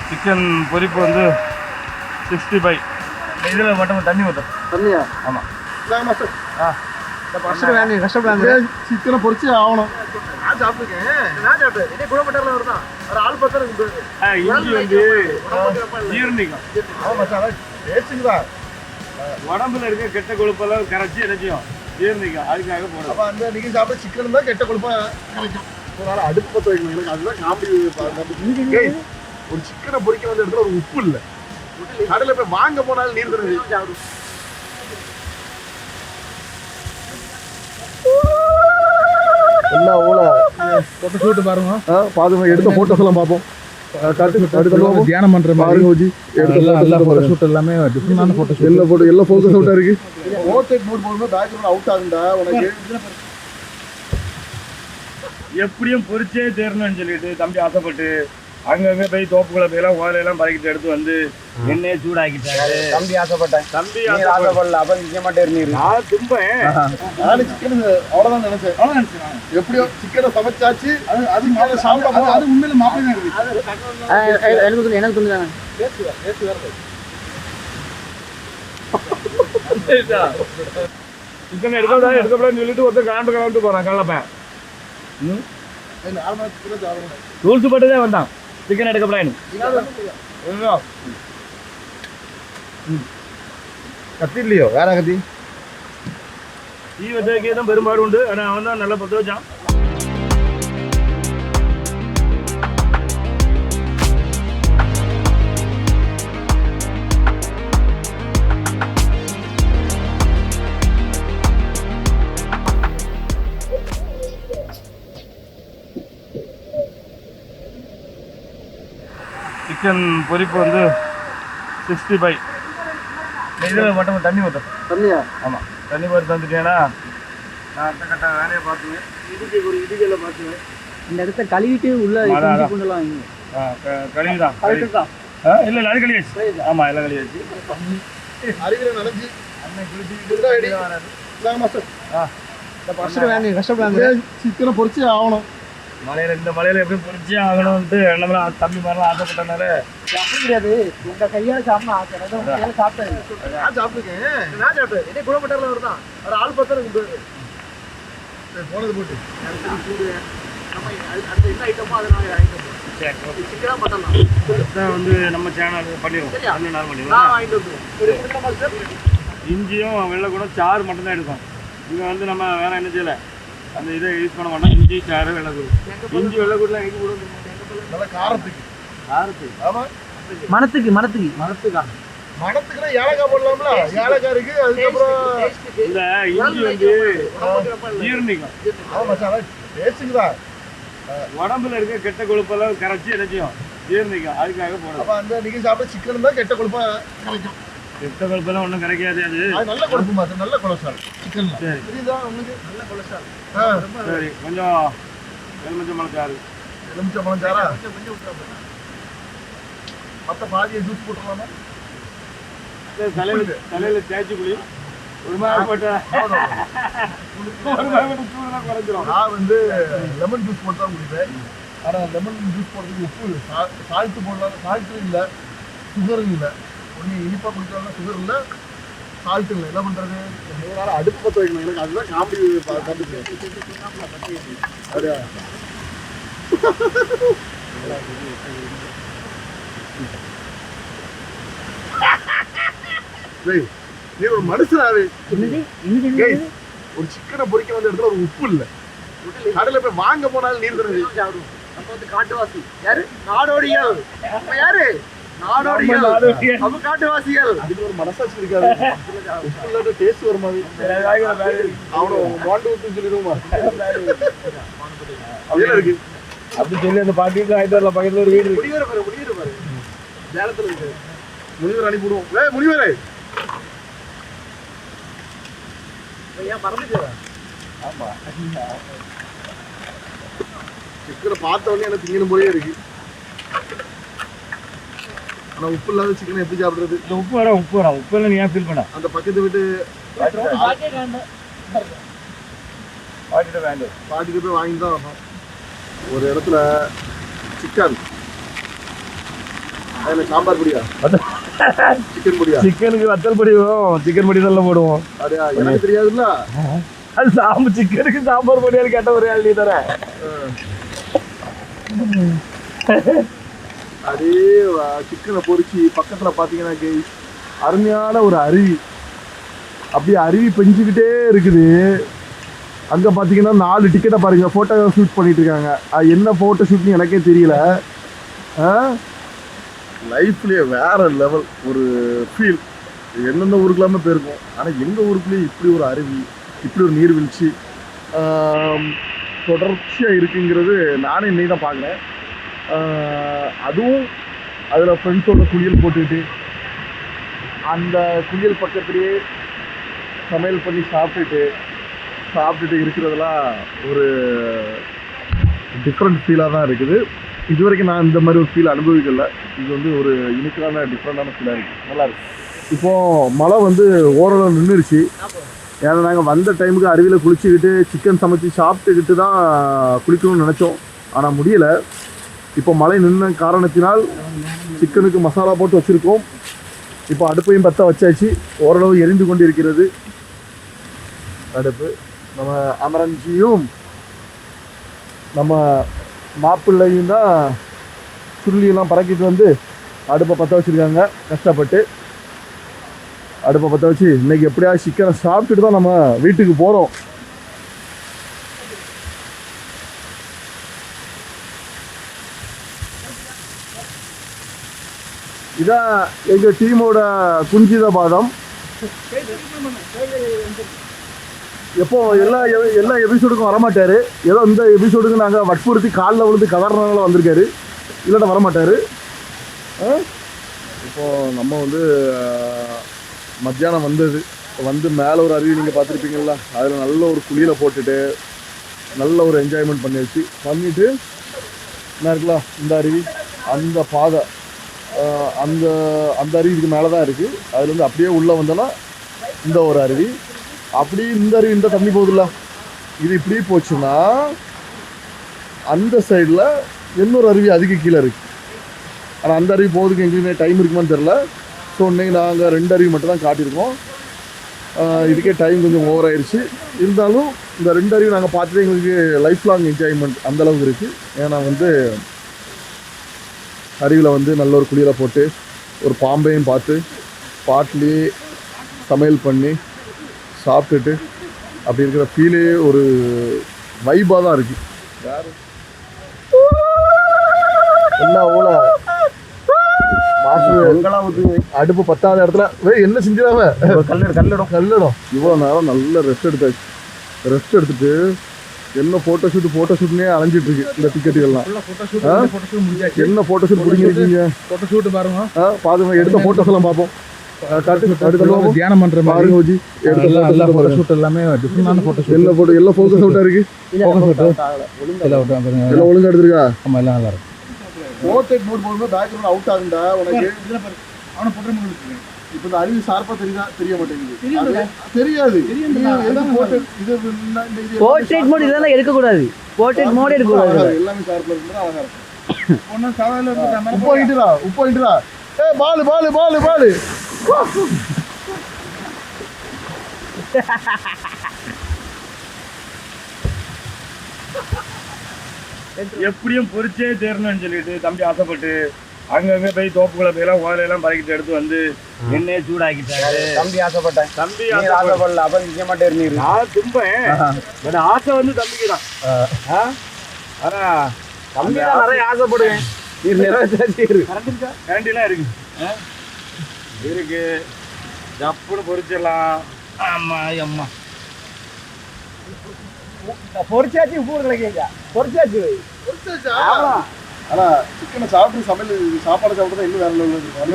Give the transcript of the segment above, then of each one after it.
Chicken பொரிப்பு வந்து 65. இதில் மட்டும் தண்ணி ஊற்றும். தண்ணியா? ஆமாம். கஷ்டப்படாது. சிக்கனை பொரிச்சு ஆகணும். நான் சாப்பிட்டுருக்கேன். நான் சாப்பிட்டேன். இதே குணப்பட்டாரில் வருதான். ஒரு ஆள் பார்த்தா இஞ்சி வந்து ஜீரணிக்கும். ஆமாம் சார், டேஸ்ட்டுங்களா? உடம்புல இருக்க கெட்ட கொழுப்பெல்லாம் கரைச்சி என்னச்சியும் ஜீரணிக்கும். அதுக்காக போடுறோம். அப்போ அந்த நீங்கள் சாப்பிட சிக்கன் தான் கெட்ட கொழுப்பா கிடைக்கும். ஒரு நாள் அடுப்பு பற்ற வைக்கணும். எனக்கு அதுதான் காமெடி. ஒரு சிக்கனை பொரிக்க வந்த இடத்துல ஒரு உப்பு இல்லை. கடையில் போய் வாங்க போனாலும் நீர் தருது. எல்லாம் ஓல போட்டோ ஷூட் பாருங்க. பாருங்க, எடுத்த போட்டோஸ் எல்லாம் பார்ப்போம். தியானம் பண்ற மாதிரி எடுத்த போட்டோ ஷூட் எல்லாமே டிஃபரெண்டான போட்டோ ஷூட். எல்லாம் ஃபோக்கஸ் அவுட்டா இருக்கு. ரோட் சைட் மூட் போடும்போது பேக்ரவுண்ட் அவுட் ஆகுண்டா உனக்கு. எப்படியும் பொரிச்சே தேரணும்னு சொல்லிட்டு தம்பி ஆசைப்பட்டு அங்கங்க போய் தோப்புக்குள்ள போயெல்லாம் ஓலையெல்லாம் பறக்கிட்டு எடுத்து வந்து எண்ணெயை சூடாக்கிட்டாரு. தம்பி ஆசைப்பட்டேன். தம்பி ஆசைப்படல. அப்ப நிக்க மாட்டேன். நான் தும்பேன். நானும் சிக்கன் அவ்வளவுதான் நினைச்சேன். எப்படியோ சிக்கனை சமைச்சாச்சு. அது மேல சாப்பிட அது உண்மையில மாப்பிள்ளை எனக்கு எனக்கு சொல்லுதாங்க. சிக்கன் எடுக்கப்படாதுன்னு சொல்லிட்டு ஒருத்தர் கலாண்டு போறான் கலப்பேன். ரூல்ஸ் பட்டுதான் வந்தான். சிக்கன் எடுக்கப்படாது. கத்தி இல்லையோ? வேற கத்தி தீ வச்சதுக்கே தான் பெரும்பாடு உண்டு. ஆனால் அவன் தான் நல்லா பற்ற வச்சான். சிக்கன் பொரிப்பு வந்து 65. இதில் மட்டும் தண்ணி ஊற்றும். தண்ணியா? ஆமாம், தண்ணி பொறுத்து வந்துட்டேன்னா நான் அடுத்த கட்ட வேலையை பார்த்துவேன். ஒரு இடுக்கையில் பார்த்துவேன். இந்த இடத்த கழுவிட்டு உள்ள கொண்டுலாம் கழுவி தான் இல்லை அது கழுவி. ஆமாம், எல்லாம் கழுவி வச்சு அறிவியல் நடந்து அண்ணன் குளிச்சுக்கிட்டு கஷ்டப்படாது. சிக்கனை பொரிச்சு ஆகணும். இந்த மலையில எப்படி பொரிச்சே ஆகணும்ட்டு நம்மளாம் தம்பி மாதிரிலாம் ஆசைப்பட்டனால அப்படி கிடையாது. உங்க கையால சாப்பிட்டேன். சாப்பிட்டேன். நான் சாப்பிட்டுருக்கேன். நான் சாப்பிட்டேன். இதே குணப்பட்டாரில் வருதான். ஒரு ஆள் பார்த்தா இருக்கு. போனது போட்டு அடுத்த என்ன ஐட்டமோ அதை நான் வாங்கிட்டு சிக்கனாக பண்ணலாம். வந்து நம்ம சேனல் பண்ணிடுவோம். இஞ்சியும் வெள்ளை கூட சாறு மட்டும்தான் எடுக்கும். இங்கே வந்து நம்ம வேற என்ன செய்யலை, அந்த இதை யூஸ் பண்ண மாட்டோம். இஞ்சி சாறு வெள்ளைக்கூடு. இஞ்சி வெள்ளைக்கூடுலாம் எங்கே போடுவோம்? நல்லா காரத்துக்கு. ஆமாம், மனத்துக்கா மணத்துக்குன்னா ஏலக்காய் போடலாம்ல. ஏலக்காய் இருக்கு. அதுக்கப்புறம் இந்த இஞ்சி வந்து ஜீரணிக்கும். ஆமாம் சார், டேஸ்ட்டுங்களா? உடம்புல இருக்க கெட்ட கொழுப்பெல்லாம் கரைச்சி என்னச்சியும் ஜீரணிக்கும். அதுக்காக போடுறோம். அப்போ அந்த நீங்கள் சாப்பிட சிக்கன் தான் கெட்ட கொழுப்பா கிடைக்கும். கெட்ட கொழுப்பெல்லாம் ஒன்றும் கிடைக்காது. அது நல்ல கொழுப்பு மாதிரி, நல்ல கொலஸ்ட்ரால் சிக்கன். சரி, இதுதான் உங்களுக்கு நல்ல கொலஸ்ட்ரால். சரி, கொஞ்சம் எலுமிச்சம்பழம் சாறு. எலுமிச்சம்பழம் சாரா? மற்ற பாதியை ஜூஸ் போட்டுருவாங்க. தலையில தேய்ச்சி குழி ஒரு மாதிரி போட்ட குறைஞ்சிரும். நான் வந்து லெமன் ஜூஸ் போட்டு தான் குடிப்பேன். ஆனால் லெமன் ஜூஸ் போடுறதுக்கு உப்பு சால்ட்டு போடலாம். சால்ட்டும் இல்லை, சுகரும் இல்லை. ஒன்று இனிப்பாக குடிக்கலாம், சுகர் இல்லை, சால்ட் இல்லை. என்ன பண்ணுறது? நேராக அடுப்பு பற்ற வைக்கணும். எனக்கு அதுதான் காமெடி பார்த்துட்டு. அப்படியா? நீ ஒரு மனுஷனாவே. ஒரு சிக்கனை பொரிக்க வந்த இடத்துல ஒரு உப்பு இல்லை. கடையில் போய் வாங்க போனாலும் நீர் தருது. காட்டுவாசி யாரு? நாடோடிகள். யாரு? நாடோடிகள். அப்ப காட்டுவாசிகள். அதுக்கு ஒரு மனசாட்சி இருக்காது. உப்பு இல்லாத டேஸ்ட் வர மாதிரி. அவனை மாண்டு ஊத்துன்னு சொல்லிடுவோமா? இருக்கு அப்படி சொல்லி அந்த பாட்டிக்கு ஆயிட்டு வரல. பக்கத்துல ஒரு வீடு முடிவரை பாரு. சேலத்துல இருக்கு. முனிவர் அனுப்பிவிடுவோம். முனிவரே ஆமா, சிக்கனை பார்த்த உடனே எனக்கு திங்கணும் போலே இருக்கு. ஆனா உப்பு இல்லாத சிக்கனை எப்படி சாப்பிடுறது? இந்த உப்பு வரும். உப்பு எல்லாம் நீ ஏன் ஃபீல் பண்ண? அந்த பக்கத்து விட்டு பாட்டிட்டு போய் வாங்கி தான் வரணும். ஒரு இடத்துல சிக்கன் அதில் சாம்பார் பொடியா சிக்கன் பொடியா சிக்கனுக்கு வத்தல் பொடி வரும், சிக்கன் பொடி நல்லா போடுவோம். அப்படியா எனக்கு தெரியாதுல்ல. அது சிக்கனுக்கு சாம்பார் பொடியாரு கேட்ட ஒரு ஆள் நீ தர. அப்படியே சிக்கனை பொரிச்சு பக்கத்துல பாத்தீங்கன்னா கைஸ் அருமையான ஒரு அருவி, அப்படியே அருவி பெஞ்சுக்கிட்டே இருக்குது. அங்க பாத்தீங்கன்னா 4 டிக்கெட்டை பாருங்க போட்டோ ஷூட் பண்ணிட்டு இருக்காங்க. அது என்ன போட்டோ ஷூட்னு எனக்கே தெரியல. லைஃப்லயே வேற லெவல் ஒரு ஃபீல். எந்தெந்த ஊருக்குலாமே போயிருக்கோம், ஆனா எங்க ஊருக்குள்ளேயே இப்படி ஒரு அருவி, இப்படி ஒரு நீர்வீழ்ச்சி தொடர்ச்சியா இருக்குங்கிறது நானே இன்னைக்கு தான் பார்க்குறேன். அதுவும் அதில் ஃப்ரெண்ட்ஸோட குளியல் போட்டுக்கிட்டு அந்த குளியல் பக்கத்துலேயே சமையல் பண்ணி சாப்பிட்டுட்டு இருக்கிறதெல்லாம் ஒரு டிஃப்ரெண்ட் ஃபீலாக தான் இருக்குது. இது வரைக்கும் நான் இந்த மாதிரி ஒரு ஃபீல் அனுபவிக்கல. இது வந்து ஒரு யூனிக்கான டிஃப்ரெண்டான ஃபீலாக இருக்குது, நல்லாயிருக்கு. இப்போது மழை வந்து ஓரளவு நின்றுடுச்சு. ஏன்னா நாங்கள் வந்த டைமுக்கு அருவியில் குளிச்சுக்கிட்டு சிக்கன் சமைச்சு சாப்பிட்டுக்கிட்டு தான் குளிக்கணும்னு நினச்சோம், ஆனால் முடியலை. இப்போ மழை நின்ன காரணத்தினால் சிக்கனுக்கு மசாலா போட்டு வச்சுருக்கோம். இப்போ அடுப்பையும் பற்ற வச்சாச்சு, ஓரளவு எரிந்து கொண்டு இருக்கிறது அடுப்பு. நம்ம அமரஞ்சியும் நம்ம மாப்பிள்ளையும் தான் சுருளியெல்லாம் பறக்கிட்டு வந்து அடுப்பை பற்ற வச்சுருக்காங்க. கஷ்டப்பட்டு அடுப்பை பற்ற வச்சு இன்றைக்கி எப்படியாவது சிக்கனை சாப்பிட்டுட்டு தான் நம்ம வீட்டுக்கு போகிறோம். இதான் எங்கள் டீமோட குஞ்சித பாதம். எப்போ எல்லா எபிசோடுக்கும் வரமாட்டார், ஏதோ இந்த எபிசோடுக்கு நாங்கள் வற்புறுத்தி காலில் விழுந்து கதறனால வந்திருக்காரு, இல்லைன்னா வரமாட்டார். இப்போது நம்ம வந்து மத்தியானம் வந்து மேலே ஒரு அருவி நீங்கள் பார்த்துருப்பீங்களா, அதில் நல்ல ஒரு குளியில் போட்டுட்டு நல்ல ஒரு என்ஜாய்மெண்ட் பண்ணிட்டு என்ன இருக்கலாம் இந்த அருவி, அந்த பாதை அந்த அருவி இதுக்கு மேலே தான் இருக்குது. அதுலேருந்து அப்படியே உள்ளே வந்தோன்னா இந்த ஒரு அருவி, அப்படி இந்த அருவி இந்த தண்ணி போகுதுல்ல, இது இப்படி போச்சுன்னா அந்த சைடில் இன்னொரு அருவி அதுக்கு கீழே இருக்குது. ஆனால் அந்த அருவி போகிறதுக்கு எங்களுக்கு டைம் இருக்குமான்னு தெரில. ஸோ இன்னைக்கு நாங்கள் 2 அருவி மட்டும் தான் காட்டியிருக்கோம். இதுக்கே டைம் கொஞ்சம் ஓவர் ஆயிடுச்சு. இருந்தாலும் இந்த 2 அருவி நாங்கள் பார்த்துட்டு எங்களுக்கு லைஃப் லாங் என்ஜாய்மெண்ட் அந்தளவுக்கு இருக்குது. ஏன்னா வந்து அருவியில் வந்து நல்ல ஒரு குளியலை போட்டு ஒரு பாம்பையும் பார்த்து பாட்டிலேயே சமையல் பண்ணி சாப்பிட்டுட்டு அப்படி இருக்கிற ஃபீலே ஒரு வைபாக தான் இருக்குது. யார் என்ன ஓல அடுப்பு 10வது இடத்துல என்ன செஞ்சிடாம கல்லிடம் இவ்வளோ நேரம் நல்ல ரெஸ்ட் எடுத்துட்டு என்ன ஃபோட்டோ ஷூட்னே அலைஞ்சிட்டு இருக்கு இந்த டிக்கெட்டுகள்லாம். என்ன ஃபோட்டோ ஷூட் பிடிங்கிருக்கீங்க? போட்டோ ஷூட் பாருங்க, பாருங்க, எடுத்த ஃபோட்டோஸ் எல்லாம் பார்ப்போம். தியானம் பண்ற மாதிரி ஓஜி எல்லா போட்டோ ஷூட் எல்லாமே டிஃபரெண்டான போட்டோ ஷூட். எல்லாம் ஃபோக்கஸ் அவுட்டா இருக்கு, எல்லாம் ஒழுங்கா எடுத்துருக்கா. ஆமா, எல்லாம் நல்லா இருக்கு. போர்ட்ரேட் மோட் போடும்போது பேக்ரவுண்ட் அவுட் ஆகுண்டா உனக்கு. அவன போட்டோ மோட் இருக்கு. இப்போ இந்த அருவி சார்பா தெரிய மாட்டேங்குது. தெரியாது போர்ட்ரேட் மோட் இதெல்லாம் எடுக்க கூடாது. போர்ட்ரேட் மோட் எடுக்க கூடாது. எல்லாமே சார்பா இருந்தா அழகா இருக்கும். ஒண்ணு சாதாரண உப்பு இட்டுடா. ஏய் பால் எப்படியும் பொறிச்சே தேரணும்னு சொல்லிட்டு தம்பி ஆசைப்பட்டு அங்கங்க போய் தோப்புக்குள்ள போயெல்லாம் ஓலையெல்லாம் பறக்கிட்டு எடுத்து வந்து எண்ணெயை சூடாக்கிட்டாரு. தம்பி ஆசைப்பட்டேன், தம்பி ஆசைப்படல. அப்ப நிக்க மாட்டேன் நீர். நான் தும்பேன், ஆசை வந்து தம்பிக்கு தான். ஆனா தம்பி தான் நிறைய ஆசைப்படுவேன். நீர் நிறைய கேண்டிலாம் இருக்கு இருக்கு ஜப்புன்னு பொறிச்சிடலாம். ஆமா அம்மா பொரிச்சாச்சு, உப்பு கிடைக்கீங்க, பொரிச்சாச்சு. ஆனா சிக்கனை சாப்பிட்டு சாப்பாடு சாப்பிட்டு தான் இன்னும் வேற லெவலில் இருக்கும்.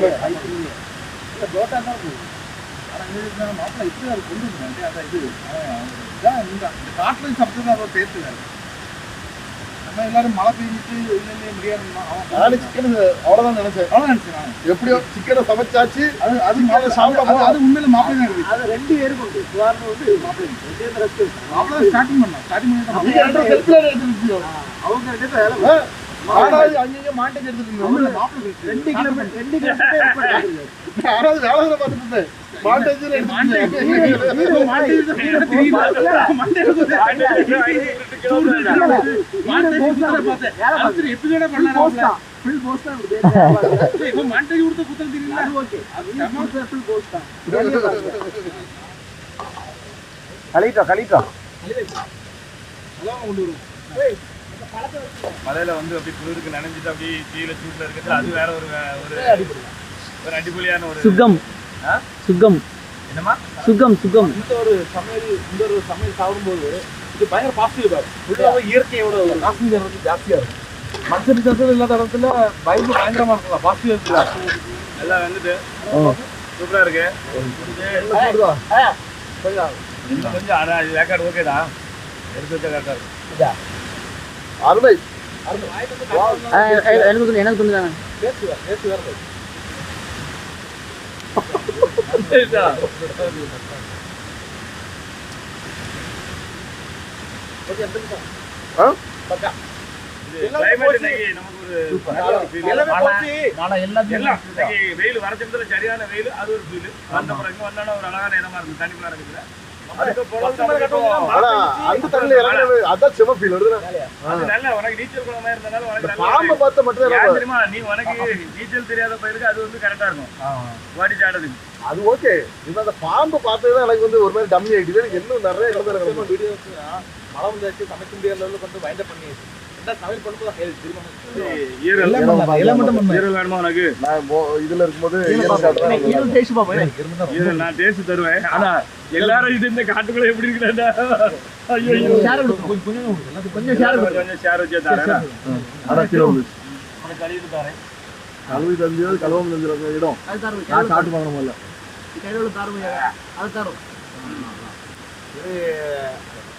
தோட்டா தான் இருக்கு. மாப்பிள்ள இப்படி அது கொண்டு வந்து அதான் இது இந்த காட்டுல சாப்பிட்டு அதை டேஸ்ட் வேறு. நம்ம எல்லாரும் மழை பெஞ்சிட்டு இல்லையே முடியாது. நானும் சிக்கன் அவ்வளோதான் நினைச்சேன். எப்படியோ சிக்கனை சமைச்சாச்சு, அது சாப்பிட்டா அது உண்மையில மாப்பிள்ளை தான். அது 2 பேரும் கொண்டு வந்து மாப்பிள்ளை ஸ்டார்டிங் பண்ணலாம். ஸ்டார்டிங் பண்ணிட்டு அவங்க யாராவது அங்கங்க மாண்டேஜ் எடுத்துட்டு மாப்பிள்ளை 2 கிலோமீட்டர் யாராவது வேலை பார்த்துட்டு இருந்தேன் மாண்டேஜ் மலையில வந்து அப்படி குளிருக்கு நனைஞ்சிட்டு அப்படியே கீழே சூட்ல இருக்கிறது அது வேற ஒரு ஒரு அடிப்பொலியான ஒரு சுகம் சுகம் என்னமா சுகம் இந்த ஒரு சமையல் சாப்பிடும்போது இது பயங்கர பாசிட்டிவ் இருக்கும். இயற்கையோட ஆக்சிஜன் வந்து ஜாஸ்தியா இருக்கும். மனுஷன் சத்தம் இல்லாத இடத்துல பயங்கரமா இருக்கலாம். பாசிட்டிவ் இருக்கு. எல்லாம் வந்துட்டு சூப்பரா இருக்கு. கொஞ்சம் ஆனா இது வேக்காடு ஓகே தான், எடுத்து வச்சா கரெக்டா இருக்கு. அருமை எனக்கு சொல்லு எனக்கு சொல்லுதாங்க கிளைமேட் இன்னைக்கு நமக்கு வெயில் வரச்சதுல சரியான வெயில், அது ஒரு ஃபீல். வந்த பிறகு வந்தாலும் ஒரு அழகான இடமா இருக்கு, தண்ணி இருக்குதுல. அந்த தண்ணில இறங்குறது அதான் செம ஃபீல் வருது. அது நல்ல உனக்கு நீச்சல் குளமா இருந்தனால உனக்கு பாம்பை பார்த்த மட்டும் ஏன் தெரியுமா, நீ உனக்கு நீச்சல் தெரியாத பயிருக்கு அது வந்து கரெக்டா இருக்கும் ஓடி சாடுறதுக்கு. அது ஓகே. இது அந்த பாம்பை பார்த்ததுதான் எனக்கு வந்து ஒரு மாதிரி டம்மி ஆயிடுது. எனக்கு இன்னும் நிறைய இடத்துல வீடியோஸ் மழை வந்தாச்சு, சமைக்க முடியாத லெவலில் வந்து வைண்ட் அப் பண்ணியாச்சு. சமையல் பண்ணும்போது ஈரல் வேணுமா உனக்கு? இதுல இருக்கும்போது ஈரல் நான் டேஸ்ட் தருவேன். ஆனா எல்லாரும் இது இந்த காட்டுக்குள்ள எப்படி இருக்குடா, கொஞ்சம் ஷேர் வச்சு தரேன். கழுவி தரேன். கழுவி தந்தியோ கழுவம் தந்திர இடம் நான் சாப்பிட்டு பார்க்கணும் போல.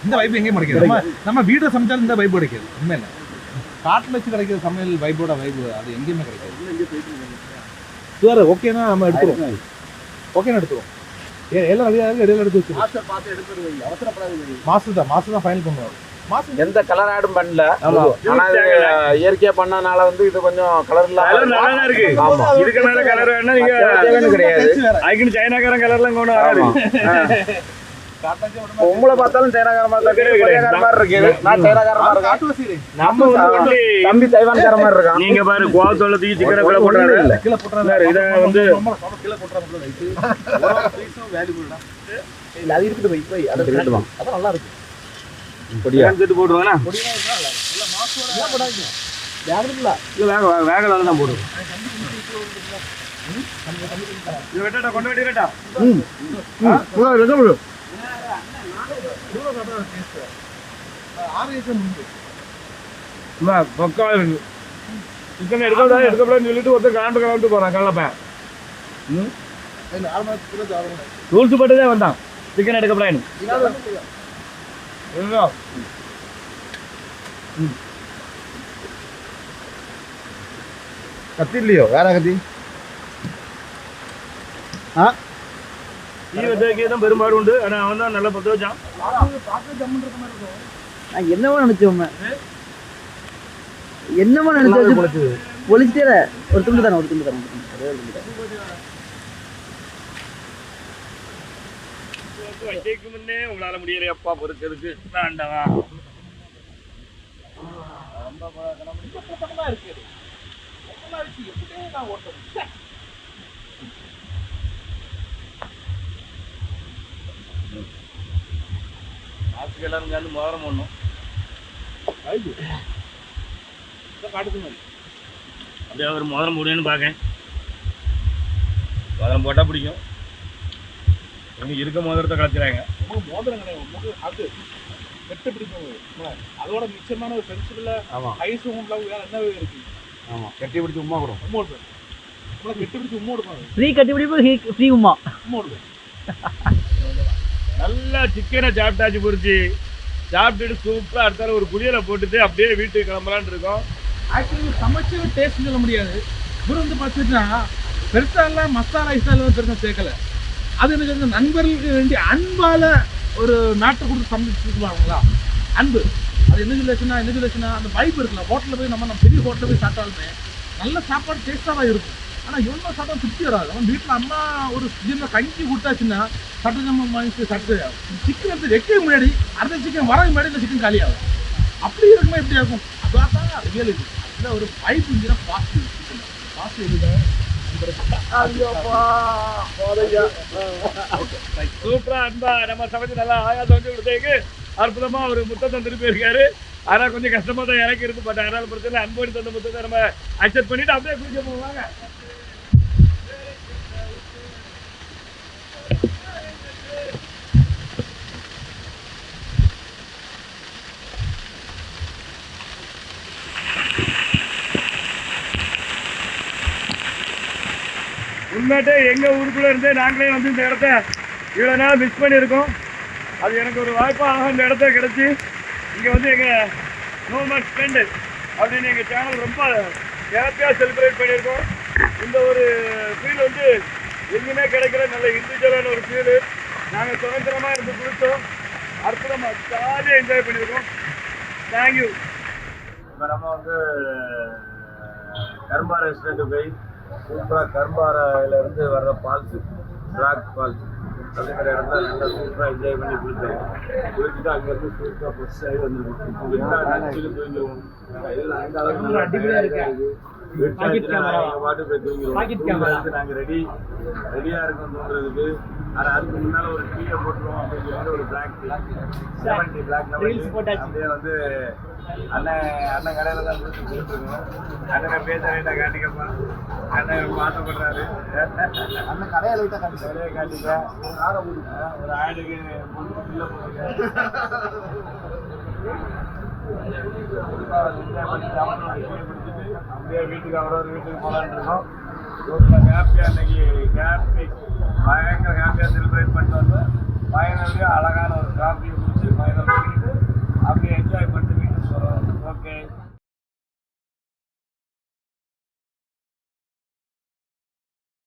இந்த வைப் எங்கேயும் கிடைக்காது. நம்ம வீட்டில் சமைச்சாலும் இந்த வைப் கிடைக்காது. உண்மையில காட்டில் வச்சு கிடைக்கிற சமையல் வைப்போட வைப் அது எங்கேயுமே கிடைக்காது. ஓகேனா நம்ம எடுத்துருவோம். ஓகேனா எடுத்துருவோம். எல்லாம் ரெடியாக இடையில எடுத்து வச்சு மாசம் தான் ஃபைனல் பண்ணுவார். எந்த கலர் ஆடும் பண்ணல. ஆனா இயற்கையா பண்ணனால வந்து இது கொஞ்சம் கலர் நல்லா இருக்கு. இதுக்கு மேல கலர் வேணா நீங்க கிடையாது. அதுக்குன்னு சைனாக்காரன் கலர்லாம் கொண்டு வராது. உங்களை பார்த்தாலும் சைனாக்காரமா இருக்கு. நான் சைனாக்காரமா இருக்கேன். நம்ம தம்பி தைவான்கார மாதிரி இருக்கான். நீங்க பாரு, கோவத்தோட தூக்கி சிக்கன கீழே போடுறாரு. கீழே போட்டுறாரு. இதை வந்து கீழே போட்டுறாரு. இல்ல அது இருக்குது போய் அதை எடுத்துவாங்க. அதான் நல்லா இருக்கு. எடுத்து போட்டுருவாங்க. வேகல தான் போடுவோம். இது வெட்டா கொண்டு வெட்டிடா. பக்கா இருக்கு. சிக்கன் எடுக்கப்படாதுன்னு சொல்லிட்டு ஒருத்தர் கலந்து கலந்துட்டு போறான் கலப்பேன். ரூல்ஸ் பட்டுதே வந்தான் சிக்கன் எடுக்கப்படாது. கத்தி இல்லையோ வேற கத்தி தீ வச்சதான் பெரும்பாடு உண்டு. ஆனா அவன் தான் நல்லா பத்த வச்சான். என்னவோ நினைச்சோம் பொலிச்சிட்டே ஒரு துண்டு தானே வைக்க முன்னே உங்களால முடியலையப்பா பொறுக்கிறதுக்கு வேண்டாவா. மாசுக்கு எல்லாரும் சேர்ந்து மோதிரம் போடணும். அப்படியே ஒரு மோதிரம் போடுவேன்னு பார்க்கேன். மோதிரம் போட்டா பிடிக்கும். இருக்க மோதிரத்தை கலத்துறாங்க. மோதிரம் கிடையாது. அது வெட்டு பிடிக்கும். அதோட மிச்சமான ஒரு ஃப்ரெண்ட்ஷிப்ல ஐஸ் லவ் வேற என்ன இருக்கு? ஆமா, கட்டி பிடிச்சி உமா கூட கட்டி பிடிச்சி உமா கொடுப்பாங்க. ஃப்ரீ கட்டி பிடிப்பு ஃப்ரீ உமா கொடுப்பேன். நல்லா சிக்கனை சாப்பிட்டாச்சு பொரிச்சு சாப்பிட்டுட்டு சூப்பராக அடுத்தால ஒரு குளியலை போட்டுட்டு அப்படியே வீட்டுக்கு கிளம்பலான்னு இருக்கோம். ஆக்சுவலி சமைச்சு டேஸ்ட் சொல்ல முடியாது. இவர் வந்து பார்த்துட்டா பெருசாலாம் மசாலா ஐஸ்லாம் பெருசாக சேர்க்கல. அது எனக்கு வந்து நண்பர்களுக்கு வேண்டிய அன்பால் ஒரு நாட்டை கொடுத்து சமைச்சுருக்குவாங்களா அன்பு. அது என்ன சொல்லுச்சுன்னா அந்த வைப் இருக்குல்ல. ஹோட்டலில் போய் நம்ம பெரிய ஹோட்டலில் போய் சாப்பிட்டாலுமே நல்ல சாப்பாடு டேஸ்ட்டாக தான் இருக்கும். ஆனால் எவ்வளோ சாப்பிட்டா திருப்தி வராது. அவன் வீட்டில் அம்மா ஒரு சின்ன கஞ்சி கொடுத்தாச்சுன்னா சட்டு நம்ம மனுஷன் சட்டு சிக்கன் எடுத்து வைக்க முன்னாடி அடுத்த சிக்கன் வர முன்னாடி இந்த சிக்கன் காலியாகும். அப்படி இருக்குமா எப்படி இருக்கும்? அதான் ரியலிட்டி. அதில் ஒரு வைப் இருந்துச்சுன்னா பாசிட்டிவ் சிக்கன் பாசிட்டிவ் இதுதான். சூப்பரா அன்பா நம்ம சமைச்சு நல்லா ஆயா தோண்டி கொடுத்தேக்கு அற்புதமா ஒரு முத்தத்தை திருப்பி இருக்காரு. ஆனா கொஞ்சம் கஷ்டமா தான் இறக்கி இருக்கு. பட் அதனால பிரச்சனை அன்போடி தந்த முத்தத்தை நம்ம அக்செப்ட் பண்ணிட்டு அப்படியே குடிக்க போவாங்க. உண்மையிட்டே எங்கள் ஊருக்குள்ளே இருந்தே நாங்களே வந்து இந்த இடத்த இவ்வளோ நாள் மிஸ் பண்ணியிருக்கோம். அது எனக்கு ஒரு வாய்ப்பாக இந்த இடத்த கிடச்சி இங்கே வந்து எங்கள் நோ மச் ஸ்பெண்ட் அப்படின்னு எங்கள் சேனல் ரொம்ப ஹாப்பியாக செலிப்ரேட் பண்ணியிருக்கோம். இந்த ஒரு ஃபீல் வந்து எங்கேயுமே கிடைக்கிற நல்ல இண்டிவிஜுவலான ஒரு ஃபீலு. நாங்கள் சுதந்திரமாக இருந்து கொடுத்தோம். அற்புதமாக ஜாலியாக என்ஜாய் பண்ணியிருக்கோம். தேங்க்யூ. இப்போ நம்ம வந்து கரும்பாறை ரெஸ்டாரண்ட்டு போய் சூப்பராக கரும்பாறையில இருந்து வர்ற ஃபால்ஸு பிளாக் ஃபால்ஸ் அப்படிங்கிற இடத்துல நல்லா சூப்பராக என்ஜாய் பண்ணி குளித்தேன். குளிச்சுட்டு அங்கேருந்து சூப்பராக ஃப்ரெஷ் ஆகி வந்துருக்கும். நச்சுன்னு தூங்கிடுவோம். இதில் அந்த அளவுக்கு அடிப்படையாக இருக்குது. பாட்டு போய் தூங்கிடுவோம். நாங்கள் ரெடியாக இருக்கோம் தூங்குறதுக்கு. ஆனால் அதுக்கு முன்னால் ஒரு டீயை போட்டுருவோம் அப்படின்னு சொல்லிட்டு ஒரு பிளாக் டீ 70 பிளாக் அப்படியே வந்து அண்ணன் கடையில் தான் கொடுத்து கொடுத்துருக்கோம். அண்ணனை பேச வேண்டாம் காட்டிக்கப்பா. அண்ணன் மாற்றப்படுறாரு. அண்ணன் கடையை லைட்டாக காட்டி கடையை காட்டிக்க. ஒரு ஆடுக்கு இல்லை போடுங்க. அப்படியே வீட்டுக்கு அவரோட வீட்டுக்கு போகலான்னு இருக்கோம். ஹாப்பியாக இன்னைக்கு கேப்